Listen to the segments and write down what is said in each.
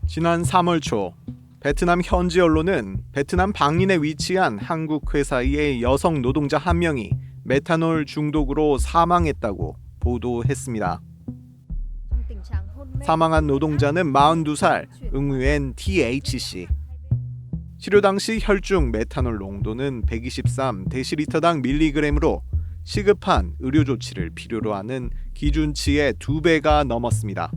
지난 3월 초 베트남 현지 언론은 베트남 방린에 위치한 한국 회사의 여성 노동자 한 명이 메탄올 중독으로 사망했다고 보도했습니다. 사망한 노동자는 42살 응우엔 THC. 치료 당시 혈중 메탄올 농도는 123데시리터당 밀리그램으로 시급한 의료 조치를 필요로 하는 기준치의 2배가 넘었습니다.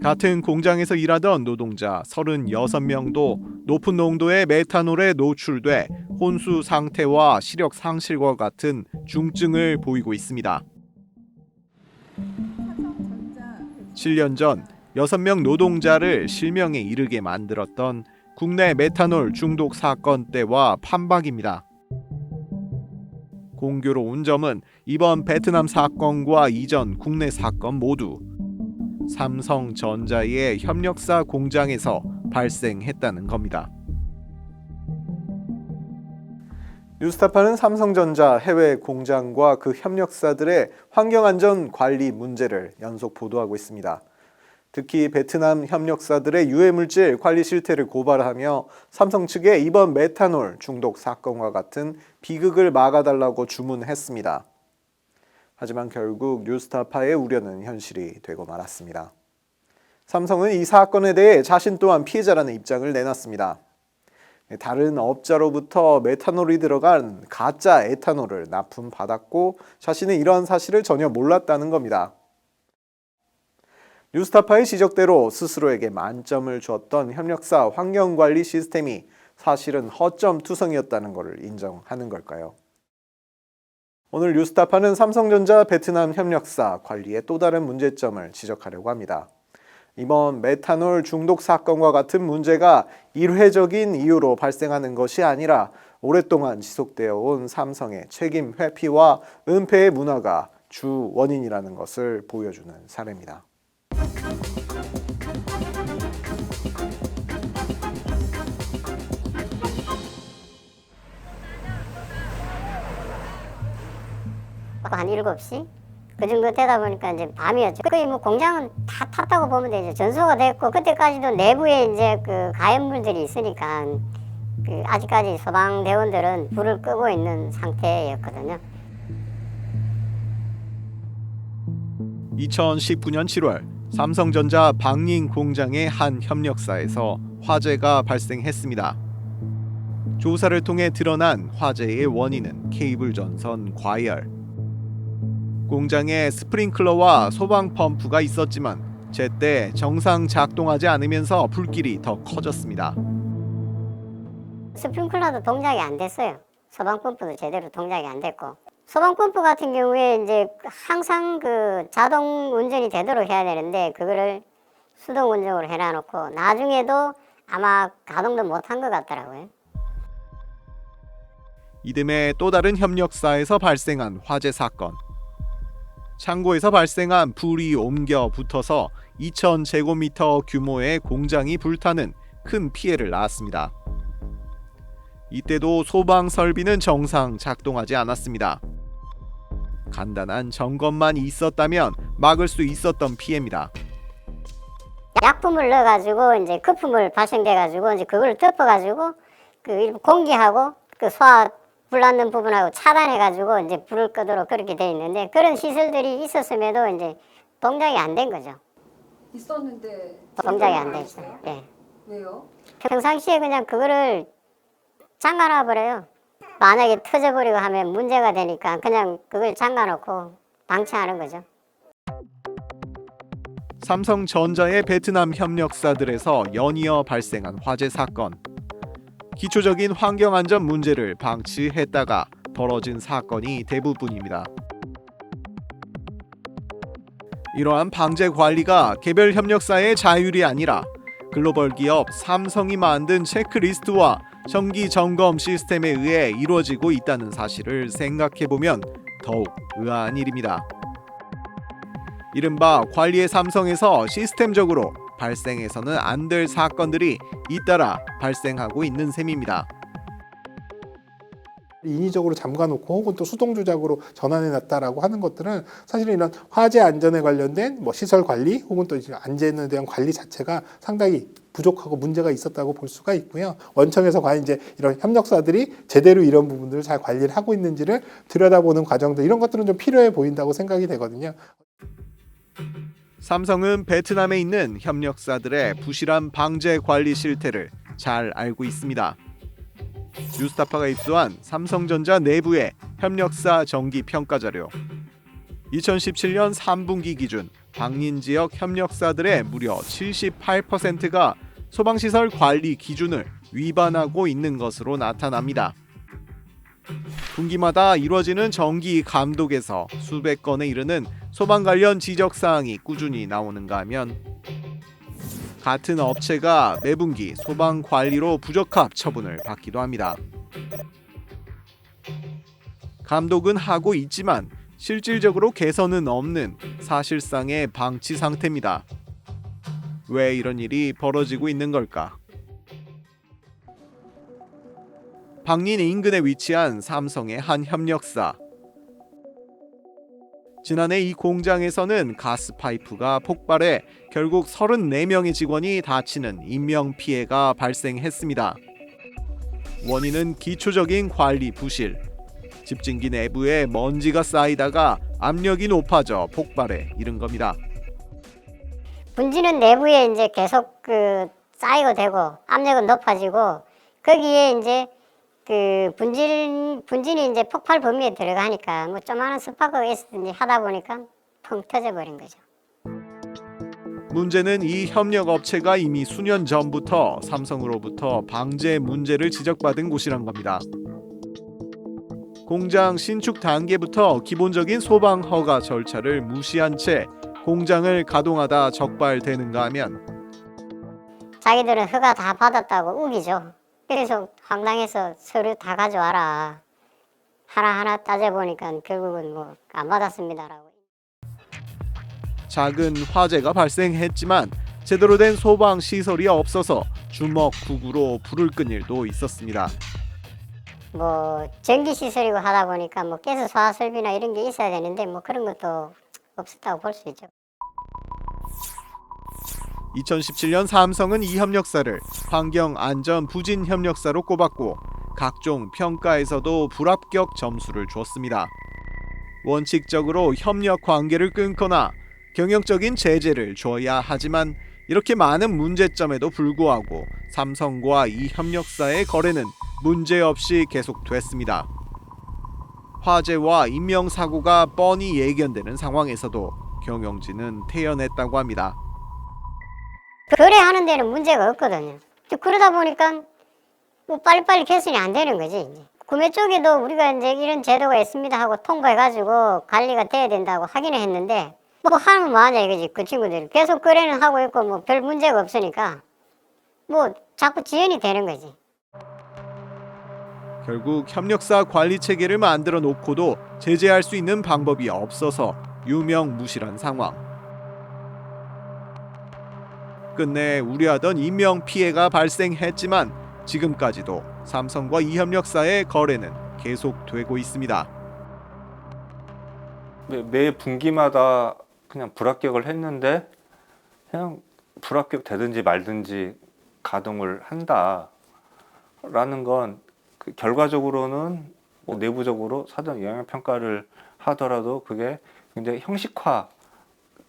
같은 공장에서 일하던 노동자 36명도 높은 농도의 메탄올에 노출돼 혼수 상태와 시력 상실과 같은 중증을 보이고 있습니다. 7년 전 6명 노동자를 실명에 이르게 만들었던 국내 메탄올 중독 사건 때와 판박입니다. 공교로운 점은 이번 베트남 사건과 이전 국내 사건 모두 삼성전자의 협력사 공장에서 발생했다는 겁니다. 뉴스타파는 삼성전자 해외 공장과 그 협력사들의 환경안전 관리 문제를 연속 보도하고 있습니다. 특히 베트남 협력사들의 유해물질 관리 실태를 고발하며 삼성 측에 이번 메탄올 중독 사건과 같은 비극을 막아달라고 주문했습니다. 하지만 결국 뉴스타파의 우려는 현실이 되고 말았습니다. 삼성은 이 사건에 대해 자신 또한 피해자라는 입장을 내놨습니다. 다른 업자로부터 메탄올이 들어간 가짜 에탄올을 납품받았고 자신은 이러한 사실을 전혀 몰랐다는 겁니다. 뉴스타파의 지적대로 스스로에게 만점을 줬던 협력사 환경관리 시스템이 사실은 허점투성이었다는 것을 인정하는 걸까요? 오늘 뉴스타파는 삼성전자 베트남 협력사 관리의 또 다른 문제점을 지적하려고 합니다. 이번 메탄올 중독 사건과 같은 문제가 일회적인 이유로 발생하는 것이 아니라 오랫동안 지속되어 온 삼성의 책임 회피와 은폐의 문화가 주 원인이라는 것을 보여주는 사례입니다. 한 7시? 그 정도 되다 보니까 이제 밤이었죠. 거의 뭐 공장은 다 탔다고 보면 되죠. 전소가 됐고, 그때까지도 내부에 이제 그 가연물들이 있으니까, 아직까지 소방대원들은 불을 끄고 있는 상태였거든요. 2019년 7월 삼성전자 방린 공장의 한 협력사에서 화재가 발생했습니다. 조사를 통해 드러난 화재의 원인은 케이블 전선 과열. 공장에 스프링클러와 소방 펌프가 있었지만 제때 정상 작동하지 않으면서 불길이 더 커졌습니다. 스프링클러도 동작이 안 됐어요. 소방 펌프도 제대로 동작이 안 됐고, 소방 펌프 같은 경우에 이제 항상 그 자동 운전이 되도록 해야 되는데 그거를 수동 운전으로 해놔놓고 나중에도 아마 가동도 못한 것 같더라고요. 이듬해 또 다른 협력사에서 발생한 화재 사건. 창고에서 발생한 불이 옮겨 붙어서 2,000제곱미터 규모의 공장이 불타는 큰 피해를 낳았습니다. 이때도 소방 설비는 정상 작동하지 않았습니다. 간단한 점검만 있었다면 막을 수 있었던 피해입니다. 약품을 넣어가지고 이제 거품을 발생돼가지고 이제 그걸 덮어가지고 그 일부 공기하고 그 소화 불났는 부분하고 차단해가지고 이제 불을 끄도록 그렇게 돼 있는데, 그런 시설들이 있었음에도 이제 동작이 안 된 거죠. 있었는데 동작이 안 돼 있어요. 예. 왜요? 평상시에 그냥 그거를 잠가놔 버려요. 만약에 터져버리고 하면 문제가 되니까 그냥 그걸 잠가놓고 방치하는 거죠. 삼성전자의 베트남 협력사들에서 연이어 발생한 화재 사건. 기초적인 환경안전 문제를 방치했다가 벌어진 사건이 대부분입니다. 이러한 방제 관리가 개별 협력사의 자율이 아니라 글로벌 기업 삼성이 만든 체크리스트와 정기 점검 시스템에 의해 이루어지고 있다는 사실을 생각해보면 더욱 의아한 일입니다. 이른바 관리의 삼성에서 시스템적으로 발생해서는 안 될 사건들이 잇따라 발생하고 있는 셈입니다. 인위적으로 잠가놓고 혹은 또 수동 조작으로 전환해놨다라고 하는 것들은 사실은 이런 화재 안전에 관련된 뭐 시설 관리 혹은 또 이제 안전에 대한 관리 자체가 상당히 부족하고 문제가 있었다고 볼 수가 있고요. 원청에서 과연 이제 이런 협력사들이 제대로 이런 부분들을 잘 관리를 하고 있는지를 들여다보는 과정들, 이런 것들은 좀 필요해 보인다고 생각이 되거든요. 삼성은 베트남에 있는 협력사들의 부실한 방제 관리 실태를 잘 알고 있습니다. 뉴스타파가 입수한 삼성전자 내부의 협력사 정기 평가 자료. 2017년 3분기 기준 방린 지역 협력사들의 무려 78%가 소방시설 관리 기준을 위반하고 있는 것으로 나타납니다. 분기마다 이루어지는 정기 감독에서 수백 건에 이르는 소방 관련 지적 사항이 꾸준히 나오는가 하면 같은 업체가 매분기 소방 관리로 부적합 처분을 받기도 합니다. 감독은 하고 있지만 실질적으로 개선은 없는 사실상의 방치 상태입니다. 왜 이런 일이 벌어지고 있는 걸까? 방린 인근에 위치한 삼성의 한 협력사. 지난해 이 공장에서는 가스파이프가 폭발해 결국 34명의 직원이 다치는 인명피해가 발생했습니다. 원인은 기초적인 관리 부실. 집진기 내부에 먼지가 쌓이다가 압력이 높아져 폭발에 이른 겁니다. 분지는 내부에 이제 계속 쌓이고 되고 압력은 높아지고 거기에 이제 분진이 이제 폭발 범위에 들어가니까 뭐 조그마한 스파크가 있었든지 하다 보니까 펑 터져버린 거죠. 문제는 이 협력 업체가 이미 수년 전부터 삼성으로부터 방제 문제를 지적받은 곳이란 겁니다. 공장 신축 단계부터 기본적인 소방 허가 절차를 무시한 채 공장을 가동하다 적발되는가 하면 자기들은 허가 다 받았다고 우기죠. 그래서 황당해서 서류 다 가져와라. 하나하나 따져보니까 결국은 뭐 안 받았습니다라고. 작은 화재가 발생했지만 제대로 된 소방 시설이 없어서 주먹구구로 불을 끈 일도 있었습니다. 뭐 전기 시설이고 하다 보니까 뭐 가스 소화 설비나 이런 게 있어야 되는데 뭐 그런 것도 없었다고 볼 수 있죠. 2017년 삼성은 이 협력사를 환경안전부진협력사로 꼽았고 각종 평가에서도 불합격 점수를 줬습니다. 원칙적으로 협력 관계를 끊거나 경영적인 제재를 줘야 하지만 이렇게 많은 문제점에도 불구하고 삼성과 이 협력사의 거래는 문제없이 계속됐습니다. 화재와 인명사고가 뻔히 예견되는 상황에서도 경영진은 태연했다고 합니다. 거래하는 데는 문제가 없거든요. 그러다 보니까 뭐 빨리빨리 개선이 안 되는 거지. 이제. 구매 쪽에도 우리가 이제 이런 제도가 있습니다 하고 통보해가지고 관리가 돼야 된다고 하기는 했는데 뭐 하면 뭐하냐 이거지. 그 친구들 계속 거래는 하고 있고 뭐 별 문제가 없으니까 뭐 자꾸 지연이 되는 거지. 결국 협력사 관리 체계를 만들어 놓고도 제재할 수 있는 방법이 없어서 유명무실한 상황. 끝내 우려하던 인명 피해가 발생했지만 지금까지도 삼성과 이 협력사의 거래는 계속되고 있습니다. 매 분기마다 그냥 불합격을 했는데 그냥 불합격 되든지 말든지 가동을 한다라는 건 결과적으로는 뭐 내부적으로 사전 영향 평가를 하더라도 그게 굉장히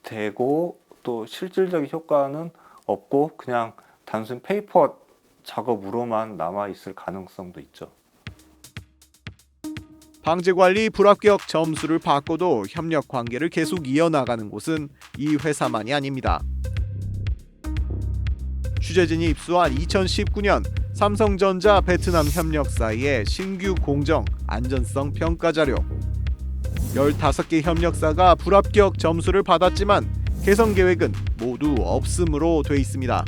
형식화되고 또 실질적인 효과는 없고 그냥 단순 페이퍼 작업으로만 남아 있을 가능성도 있죠. 방제관리 불합격 점수를 받고도 협력 관계를 계속 이어나가는 곳은 이 회사만이 아닙니다. 취재진이 입수한 2019년 삼성전자 베트남 협력사의 신규 공정 안전성 평가 자료. 15개 협력사가 불합격 점수를 받았지만 개선 계획은 모두 없음으로 돼 있습니다.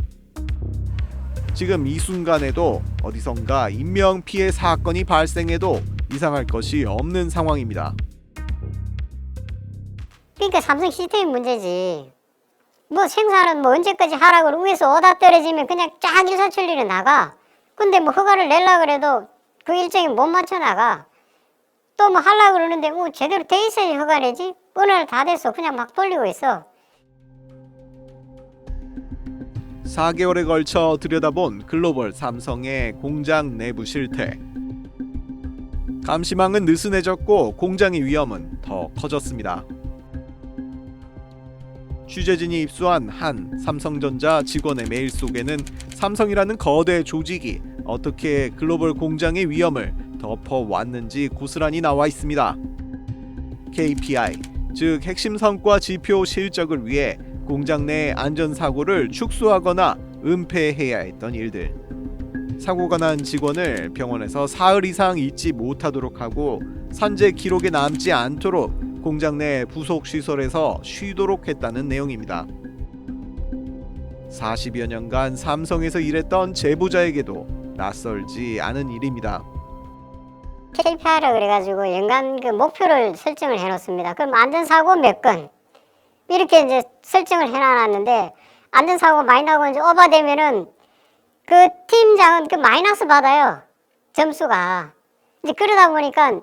지금 이 순간에도 어디선가 인명 피해 사건이 발생해도 이상할 것이 없는 상황입니다. 그러니까 삼성 시스템이 문제지. 뭐 생산은 뭐 언제까지 하라고 위에서 오다 떨어지면 그냥 쫙 일사천리로 나가. 근데 뭐 허가를 내려고 그래도 그 일정에 못 맞춰 나가. 또 뭐 하려고 그러는데 뭐 제대로 돼 있어야 허가 내지. 어느 날 다 됐어. 그냥 막 돌리고 있어. 4개월에 걸쳐 들여다본 글로벌 삼성의 공장 내부 실태. 감시망은 느슨해졌고 공장의 위험은 더 커졌습니다. 취재진이 입수한 한 삼성전자 직원의 메일 속에는 삼성이라는 거대 조직이 어떻게 글로벌 공장의 위험을 덮어왔는지 고스란히 나와 있습니다. KPI, 즉 핵심 성과 지표 실적을 위해 공장 내 안전사고를 축소하거나 은폐해야 했던 일들. 사고가 난 직원을 병원에서 사흘 이상 있지 못하도록 하고 산재 기록에 남지 않도록 공장 내 부속 시설에서 쉬도록 했다는 내용입니다. 40여 년간 삼성에서 일했던 제보자에게도 낯설지 않은 일입니다. KPI라 그래가지고 연간 그 목표를 설정을 해놓습니다. 그럼 안전사고 몇 건 이렇게 이제 설정을 해놔놨는데 안전사고 많이 나고 이제 오버되면은 그 팀장은 그 마이너스 받아요. 점수가. 이제 그러다 보니까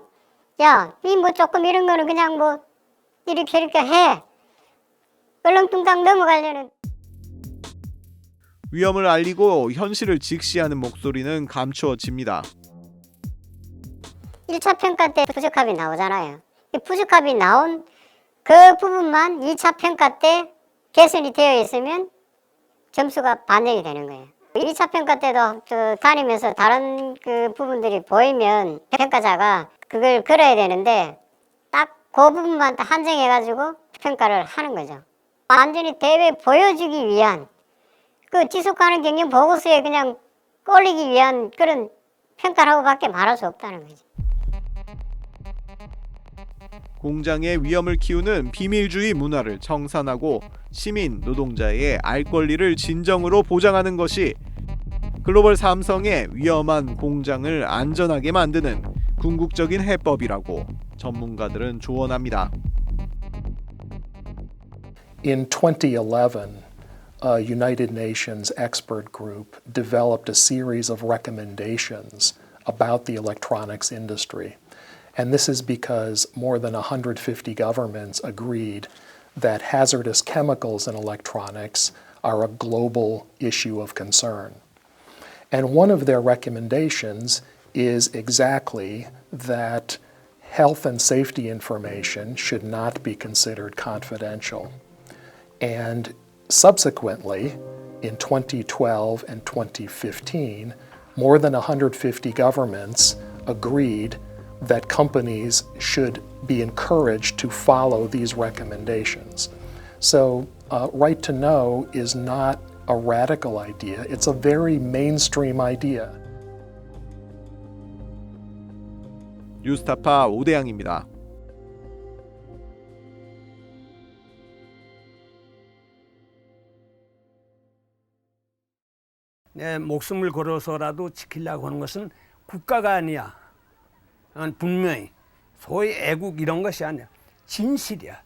야, 이 뭐 조금 이런 거는 그냥 뭐 이렇게 해. 얼렁뚱땅 넘어가려는. 위험을 알리고 현실을 직시하는 목소리는 감추어집니다. 1차 평가 때 부적합이 나오잖아요. 이 부적합이 나온 그 부분만 2차 평가 때 개선이 되어 있으면 점수가 반영이 되는 거예요. 1차 평가 때도 다니면서 다른 그 부분들이 보이면 평가자가 그걸 걸어야 되는데 딱 그 부분만 한정해가지고 평가를 하는 거죠. 완전히 대회 보여주기 위한 그 지속가능 경영 보고서에 그냥 올리기 위한 그런 평가라고밖에 말할 수 없다는 거지. 공장의 위험을 키우는 비밀주의 문화를 청산하고 시민 노동자의 알 권리를 진정으로 보장하는 것이 글로벌 삼성의 위험한 공장을 안전하게 만드는 궁극적인 해법이라고 전문가들은 조언합니다. In 2011, a United Nations expert group developed a series of recommendations about the electronics industry. And this is because more than 150 governments agreed that hazardous chemicals in electronics are a global issue of concern. And one of their recommendations is exactly that health and safety information should not be considered confidential. And subsequently, in 2012 and 2015, more than 150 governments agreed that companies should be encouraged to follow these recommendations. So, right to know is not a radical idea, it's a very mainstream idea. 뉴스타파 오대양입니다. 내 목숨을 걸어서라도 지키려고 하는 것은 국가가 아니야. 분명히 소위 애국 이런 것이 아니야. 진실이야.